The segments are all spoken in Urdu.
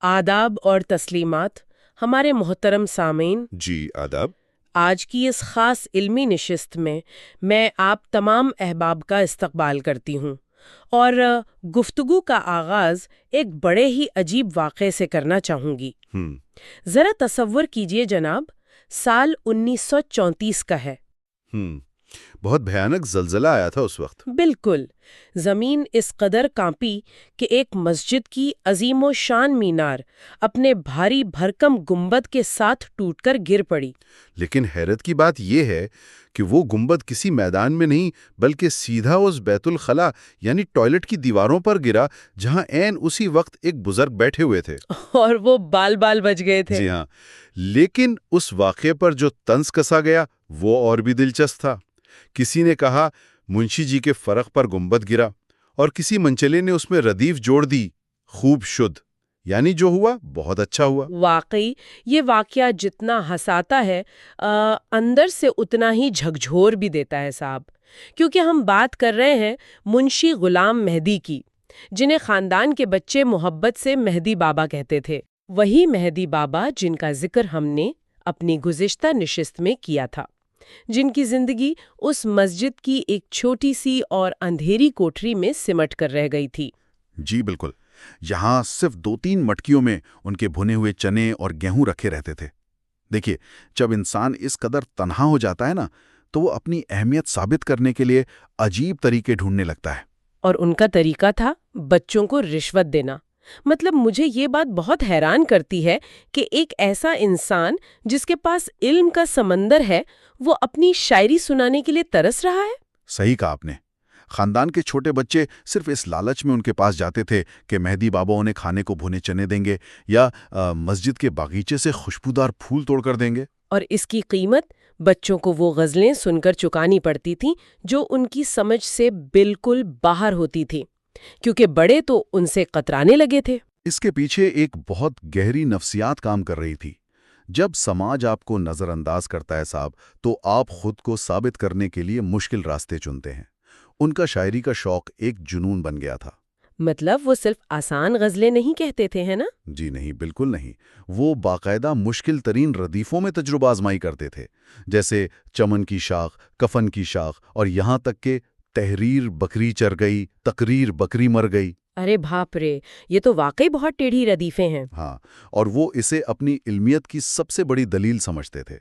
آداب اور تسلیمات ہمارے محترم سامعین، جی آداب۔ آج کی اس خاص علمی نشست میں آپ تمام احباب کا استقبال کرتی ہوں اور گفتگو کا آغاز ایک بڑے ہی عجیب واقعے سے کرنا چاہوں گی۔ ہم ذرا تصور کیجئے جناب، سال 1934 کا ہے۔ ہم بہت بھیانک زلزلہ آیا تھا اس وقت۔ بالکل، زمین اس قدر کانپی کہ ایک مسجد کی عظیم و شان مینار اپنے بھاری بھرکم گنبد کے ساتھ ٹوٹ کر گر پڑی۔ لیکن حیرت کی بات یہ ہے کہ وہ گنبد کسی میدان میں نہیں بلکہ سیدھا اس بیت الخلا یعنی ٹوائلٹ کی دیواروں پر گرا جہاں عین اسی وقت ایک بزرگ بیٹھے ہوئے تھے۔ اور وہ بال بال بچ گئے تھے۔ جی ہاں، لیکن اس واقعے پر جو طنز کسا گیا وہ اور بھی دلچسپ تھا۔ کسی نے کہا منشی جی کے فرق پر گنبد گرا اور کسی منچلے نے اس میں ردیف جوڑ دی، خوب شد، یعنی جو ہوا بہت اچھا ہوا۔ واقعی یہ واقعہ جتنا ہنساتا ہے اندر سے اتنا ہی جھکجھور بھی دیتا ہے صاحب، کیونکہ ہم بات کر رہے ہیں منشی غلام مہدی کی، جنہیں خاندان کے بچے محبت سے مہدی بابا کہتے تھے۔ وہی مہدی بابا جن کا ذکر ہم نے اپنی گزشتہ نشست میں کیا تھا، جن کی زندگی اس مسجد کی ایک چھوٹی سی اور اندھیری کوٹری میں سمٹ کر رہ گئی تھی۔ جی بالکل، یہاں صرف 2-3 مٹکیوں میں ان کے بھنے ہوئے چنے اور گیہوں رکھے رہتے تھے۔ دیکھیے، جب انسان اس قدر تنہا ہو جاتا ہے نا تو وہ اپنی اہمیت ثابت کرنے کے لیے عجیب طریقے ڈھونڈنے لگتا ہے۔ اور ان کا طریقہ تھا بچوں کو رشوت دینا۔ مطلب مجھے یہ بات بہت حیران کرتی ہے کہ ایک ایسا انسان جس کے پاس علم کا سمندر ہے، وہ اپنی شاعری سنانے کے لیے ترس رہا ہے۔ صحیح کہا آپ نے۔ خاندان کے چھوٹے بچے صرف اس لالچ میں ان کے پاس جاتے تھے کہ مہدی بابا انہیں کھانے کو بھونے چنے دیں گے یا مسجد کے باغیچے سے خوشبودار پھول توڑ کر دیں گے۔ اور اس کی قیمت بچوں کو وہ غزلیں سن کر چکانی پڑتی تھیں جو ان کی سمجھ سے بالکل باہر ہوتی تھی، کیونکہ بڑے تو ان سے قطرانے لگے تھے۔ اس کے پیچھے ایک بہت گہری نفسیات کام کر رہی تھی۔ جب سماج آپ کو نظر انداز کرتا ہے صاحب، تو آپ خود کو ثابت کرنے کے لیے مشکل راستے چنتے ہیں۔ ان کا شاعری کا شوق ایک جنون بن گیا تھا۔ مطلب وہ صرف آسان غزلیں نہیں کہتے تھے، ہے نا؟ جی نہیں، بالکل نہیں۔ وہ باقاعدہ مشکل ترین ردیفوں میں تجربہ آزمائی کرتے تھے، جیسے چمن کی شاخ، کفن کی شاخ، اور یہاں تک کہ تحریر بکری چر گئی، تقریر بکری مر گئی۔ ارے باپ رے، یہ تو واقعی بہت ٹیڑھی ردیفیں ہیں۔ ہاں، اور وہ اسے اپنی علمیت کی سب سے بڑی دلیل سمجھتے تھے۔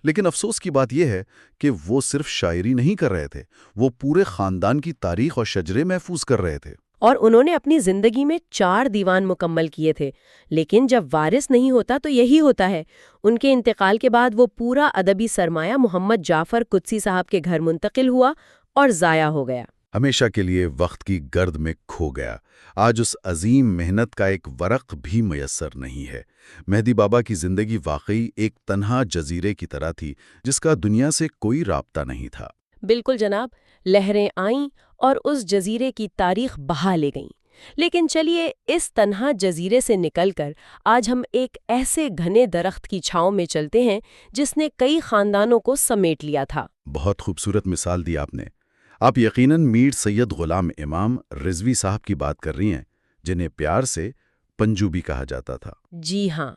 لیکن افسوس کی بات یہ ہے کہ وہ صرف شاعری نہیں کر رہے تھے، وہ پورے خاندان کی تاریخ اور شجرے محفوظ کر رہے تھے۔ اور انہوں نے اپنی زندگی میں 4 دیوان مکمل کیے تھے، لیکن جب وارث نہیں ہوتا تو یہی ہوتا ہے۔ ان کے انتقال کے بعد وہ پورا ادبی سرمایہ محمد جعفر قدسی صاحب کے گھر منتقل ہوا اور ضائع ہو گیا۔ ہمیشہ کے لیے وقت کی گرد میں کھو گیا۔ آج اس عظیم محنت کا ایک ورق بھی میسر نہیں ہے۔ مہدی بابا کی زندگی واقعی ایک تنہا جزیرے کی طرح تھی جس کا دنیا سے کوئی رابطہ نہیں تھا۔ بالکل جناب، لہریں آئیں اور اس جزیرے کی تاریخ بہا لے گئیں۔ لیکن چلیے اس تنہا جزیرے سے نکل کر آج ہم ایک ایسے گھنے درخت کی چھاؤں میں چلتے ہیں جس نے کئی خاندانوں کو سمیٹ لیا تھا۔ بہت خوبصورت مثال دی آپ نے۔ آپ یقیناً میر سید غلام امام رضوی صاحب کی بات کر رہی ہیں، جنہیں پیار سے پنجو بھی کہا جاتا تھا۔ جی ہاں،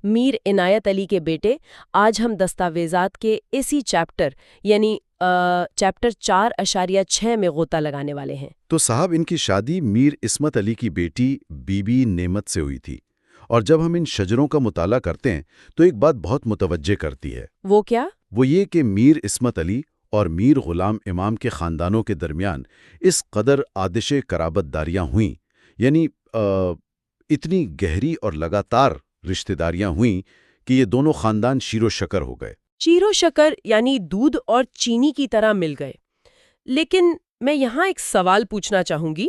میر عنایت علی کے بیٹے۔ آج ہم دستاویزات کے اسی چیپٹر یعنی چیپٹر 4.6 میں غوطہ لگانے والے ہیں۔ تو صاحب، ان کی شادی میر عصمت علی کی بیٹی بی بی نعمت سے ہوئی تھی، اور جب ہم ان شجروں کا مطالعہ کرتے ہیں تو ایک بات بہت متوجہ کرتی ہے۔ وہ کیا؟ وہ یہ کہ میر عصمت علی اور میر غلام امام کے خاندانوں کے درمیان اس قدر آدش قرابت داریاں ہوئیں، یعنی اتنی گہری اور لگاتار رشتہ داریاں ہوئیں کہ یہ دونوں خاندان شیر و شکر ہو گئے۔ شیر و شکر یعنی دودھ اور چینی کی طرح مل گئے۔ لیکن میں یہاں ایک سوال پوچھنا چاہوں گی،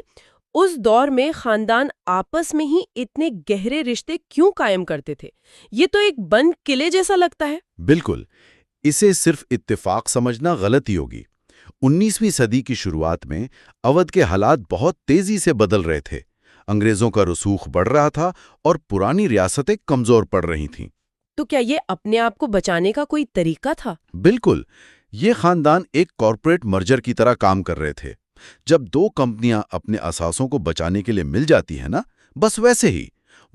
اس دور میں خاندان آپس میں ہی اتنے گہرے رشتے کیوں قائم کرتے تھے؟ یہ تو ایک بند قلعے جیسا لگتا ہے۔ بالکل، اسے صرف اتفاق سمجھنا غلطی ہوگی۔ 19ویں صدی کی شروعات میں اودھ کے حالات بہت تیزی سے بدل رہے تھے۔ انگریزوں کا رسوخ بڑھ رہا تھا اور پرانی ریاستیں کمزور پڑ رہی تھیں۔ تو کیا یہ اپنے آپ کو بچانے کا کوئی طریقہ تھا؟ بالکل، یہ خاندان ایک کارپوریٹ مرجر کی طرح کام کر رہے تھے۔ جب 2 کمپنیاں اپنے اثاثوں کو بچانے کے لیے مل جاتی ہیں نا، بس ویسے ہی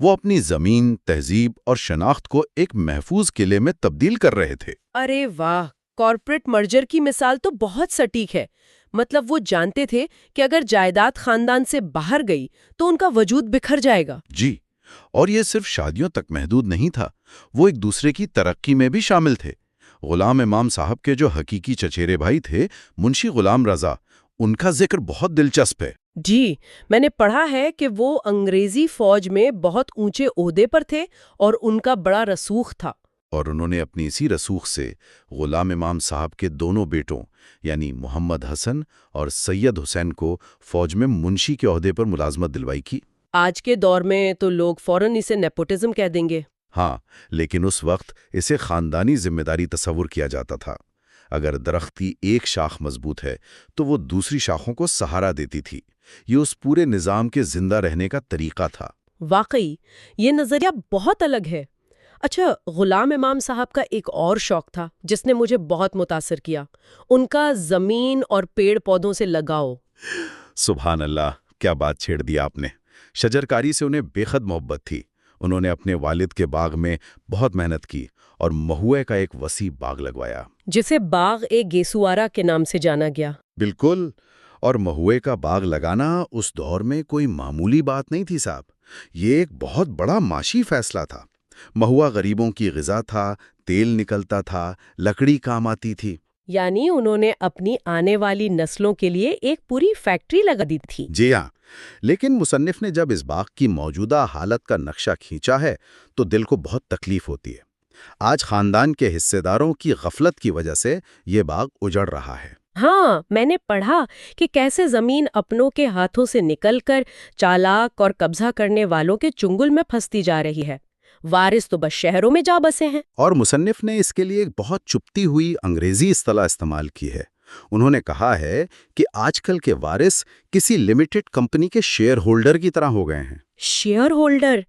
وہ اپنی زمین، تہذیب اور شناخت کو ایک محفوظ قلعے میں تبدیل کر رہے تھے۔ ارے واہ، کارپوریٹ مرجر کی مثال تو بہت سٹیک ہے۔ مطلب وہ جانتے تھے کہ اگر جائیداد خاندان سے باہر گئی تو ان کا وجود بکھر جائے گا۔ جی، اور یہ صرف شادیوں تک محدود نہیں تھا، وہ ایک دوسرے کی ترقی میں بھی شامل تھے۔ غلام امام صاحب کے جو حقیقی چچیرے بھائی تھے، منشی غلام رضا، ان کا ذکر بہت دلچسپ ہے۔ جی، میں نے پڑھا ہے کہ وہ انگریزی فوج میں بہت اونچے عہدے پر تھے اور ان کا بڑا رسوخ تھا۔ اور انہوں نے اپنی اسی رسوخ سے غلام امام صاحب کے دونوں بیٹوں یعنی محمد حسن اور سید حسین کو فوج میں منشی کے عہدے پر ملازمت دلوائی کی۔ آج کے دور میں تو لوگ فوراً اسے نیپوٹزم کہہ دیں گے۔ ہاں، لیکن اس وقت اسے خاندانی ذمہ داری تصور کیا جاتا تھا۔ اگر درخت کی ایک شاخ مضبوط ہے تو وہ دوسری شاخوں کو سہارا دیتی تھی۔ یہ اس پورے نظام کے زندہ رہنے کا طریقہ تھا۔ واقعی یہ نظریہ بہت الگ ہے۔ اچھا، غلام امام صاحب کا ایک اور شوق تھا جس نے مجھے بہت متاثر کیا، ان کا زمین اور پیڑ پودوں سے لگاؤ۔ سبحان اللہ، کیا بات چھیڑ دی آپ نے۔ شجرکاری سے انہیں بے حد محبت تھی۔ انہوں نے اپنے والد کے باغ میں بہت محنت کی اور مہوے کا ایک وسیع باغ لگوایا، جسے باغ اے گیسوارا کے نام سے جانا گیا۔ بالکل، اور مہوے کا باغ لگانا اس دور میں کوئی معمولی بات نہیں تھی صاحب، یہ ایک بہت بڑا معاشی فیصلہ تھا۔ مہوا غریبوں کی غذا تھا، تیل نکلتا تھا، لکڑی کام آتی تھی۔ یعنی انہوں نے اپنی آنے والی نسلوں کے لیے ایک پوری فیکٹری لگا دی تھی۔ جی ہاں، لیکن مصنف نے جب اس باغ کی موجودہ حالت کا نقشہ کھینچا ہے تو دل کو بہت تکلیف ہوتی ہے۔ آج خاندان کے حصے داروں کی غفلت کی وجہ سے یہ باغ اجڑ رہا ہے۔ ہاں، میں نے پڑھا کہ کیسے زمین اپنوں کے ہاتھوں سے نکل کر چالاک اور قبضہ کرنے والوں کے چنگل میں پھنستی جا رہی ہے۔ وارث تو بس شہروں میں جا بسے ہیں۔ اور مصنف نے اس کے لیے ایک بہت چپتی ہوئی انگریزی اصطلاح استعمال کی ہے۔ انہوں نے کہا ہے کہ آج کل کے وارث کسی لمیٹڈ کمپنی کے شیئر ہولڈر کی طرح ہو گئے ہیں۔ شیئر ہولڈر،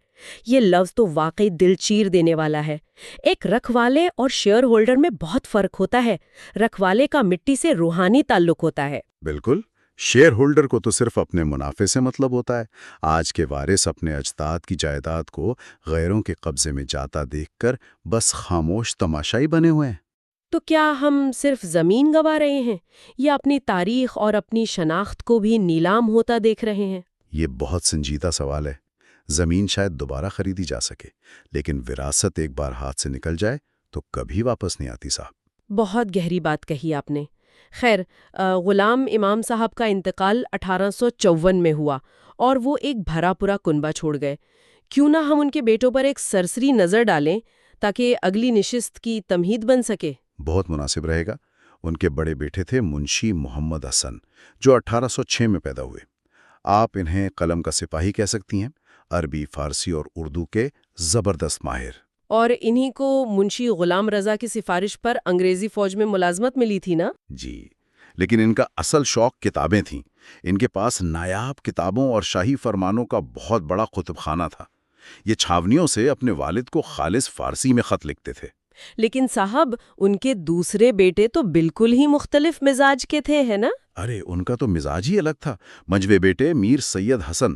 یہ لفظ تو واقعی دل چیر دینے والا ہے۔ ایک رکھوالے اور شیئر ہولڈر میں بہت فرق ہوتا ہے۔ رکھوالے کا مٹی سے روحانی تعلق ہوتا ہے۔ بالکل، شیئر ہولڈر کو تو صرف اپنے منافع سے مطلب ہوتا ہے۔ آج کے وارث اپنے اجداد کی جائیداد کو غیروں کے قبضے میں جاتا دیکھ کر بس خاموش تماشائی بنے ہوئے ہیں۔ تو کیا ہم صرف زمین گنوا رہے ہیں یا اپنی تاریخ اور اپنی شناخت کو بھی نیلام ہوتا دیکھ رہے ہیں؟ یہ بہت سنجیدہ سوال ہے۔ زمین شاید دوبارہ خریدی جا سکے، لیکن وراثت ایک بار ہاتھ سے نکل جائے تو کبھی واپس نہیں آتی صاحب۔ بہت گہری بات کہی آپ نے۔ خیر، غلام امام صاحب کا انتقال 1854 میں ہوا اور وہ ایک بھرا پورا کنبہ چھوڑ گئے۔ کیوں نہ ہم ان کے بیٹوں پر ایک سرسری نظر ڈالیں تاکہ اگلی نشست کی تمہید بن سکے۔ بہت مناسب رہے گا۔ ان کے بڑے بیٹے تھے منشی محمد حسن، جو 1806 میں پیدا ہوئے۔ آپ انہیں قلم کا سپاہی کہہ سکتی ہیں، عربی، فارسی اور اردو کے زبردست ماہر۔ اور انہی کو منشی غلام رضا کی سفارش پر انگریزی فوج میں ملازمت ملی تھی نا؟ جی، لیکن ان کا اصل شوق کتابیں تھیں۔ ان کے پاس نایاب کتابوں اور شاہی فرمانوں کا بہت بڑا کتب خانہ تھا۔ یہ چھاونیوں سے اپنے والد کو خالص فارسی میں خط لکھتے تھے۔ لیکن صاحب، ان کے دوسرے بیٹے تو بالکل ہی مختلف مزاج کے تھے، ہے نا؟ ارے ان کا تو مزاج ہی الگ تھا۔ منجوے بیٹے میر سید حسن،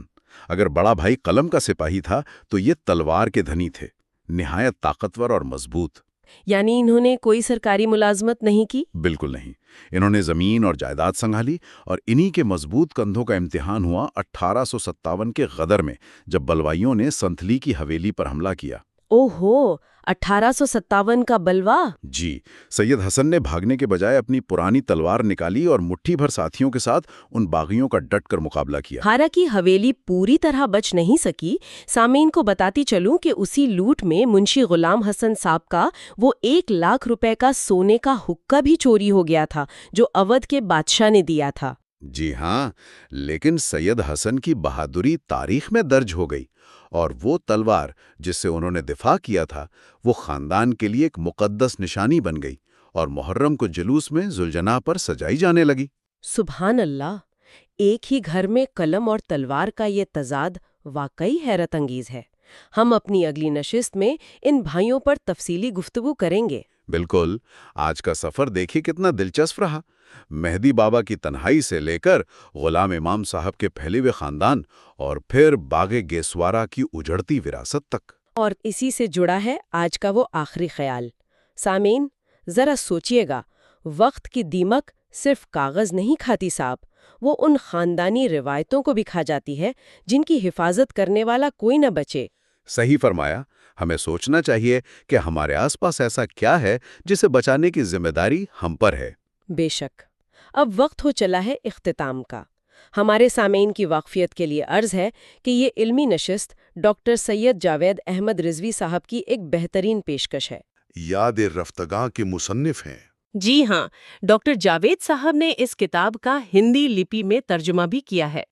اگر بڑا بھائی قلم کا سپاہی تھا تو یہ تلوار کے دھنی تھے، نہایت طاقتور اور مضبوط۔ یعنی انہوں نے کوئی سرکاری ملازمت نہیں کی؟ بالکل نہیں، انہوں نے زمین اور جائیداد سنبھالی، اور انہی کے مضبوط کندھوں کا امتحان ہوا 1857 کے غدر میں، جب بلوائیوں نے سنتھلی کی حویلی پر حملہ کیا۔ اوہو، 1857 کا بلوا؟ جی، سید حسن نے بھاگنے کے بجائے اپنی پرانی تلوار نکالی اور مٹھی بھر ساتھیوں کے ساتھ ان باغیوں کا ڈٹ کر مقابلہ کیا۔ حالانکہ حویلی پوری طرح بچ نہیں سکی۔ سامعین کو بتاتی چلوں کہ اسی لوٹ میں منشی غلام حسن صاحب کا وہ 1,00,000 روپے کا سونے کا حقہ بھی چوری ہو گیا تھا جو اودھ کے بادشاہ نے دیا تھا۔ جی ہاں، لیکن سید حسن کی بہادری تاریخ میں درج ہو گئی، اور وہ تلوار جس سے انہوں نے دفاع کیا تھا وہ خاندان کے لیے ایک مقدس نشانی بن گئی، اور محرم کو جلوس میں ذوالجناح پر سجائی جانے لگی۔ سبحان اللہ، ایک ہی گھر میں قلم اور تلوار کا یہ تضاد واقعی حیرت انگیز ہے۔ ہم اپنی اگلی نشست میں ان بھائیوں پر تفصیلی گفتگو کریں گے۔ بالکل. آج کا سفر دیکھیے کتنا دلچسپ رہا. مہدی بابا کی تنہائی سے لے کر غلام امام صاحب کے پھیلے ہوئے خاندان اور پھر باغ گیسوارا کی اجڑتی وراثت تک. اور اسی سے جڑا ہے آج کا وہ آخری خیال. سامعین، ذرا سوچئے گا، وقت کی دیمک صرف کاغذ نہیں کھاتی صاحب، وہ ان خاندانی روایتوں کو بھی کھا جاتی ہے جن کی حفاظت کرنے والا کوئی نہ بچے. صحیح فرمایا. ہمیں سوچنا چاہیے کہ ہمارے آس پاس ایسا کیا ہے جسے بچانے کی ذمہ داری ہم پر ہے. بے شک. اب وقت ہو چلا ہے اختتام کا. ہمارے سامعین کی واقفیت کے لیے عرض ہے کہ یہ علمی نشست ڈاکٹر سید جاوید احمد رضوی صاحب کی ایک بہترین پیشکش ہے. یاد رفتگاں کے مصنف ہیں. جی ہاں، ڈاکٹر جاوید صاحب نے اس کتاب کا ہندی لپی میں ترجمہ بھی کیا ہے.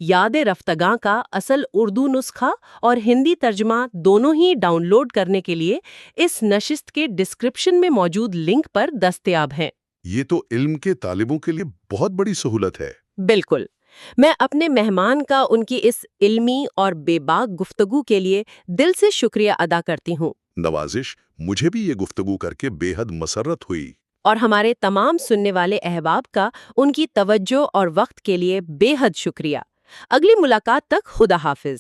یاد رفتگاں کا اصل اردو نسخہ اور ہندی ترجمہ دونوں ہی ڈاؤن لوڈ کرنے کے لیے اس نشست کے ڈسکرپشن میں موجود لنک پر دستیاب ہیں. یہ تو علم کے طالبوں کے لیے بہت بڑی سہولت ہے. بالکل. میں اپنے مہمان کا ان کی اس علمی اور بے باک گفتگو کے لیے دل سے شکریہ ادا کرتی ہوں. نوازش، مجھے بھی یہ گفتگو کر کے بے حد مسرت ہوئی. اور ہمارے تمام سننے والے احباب کا ان کی توجہ اور وقت کے لیے بے حد شکریہ. اگلی ملاقات تک خدا حافظ.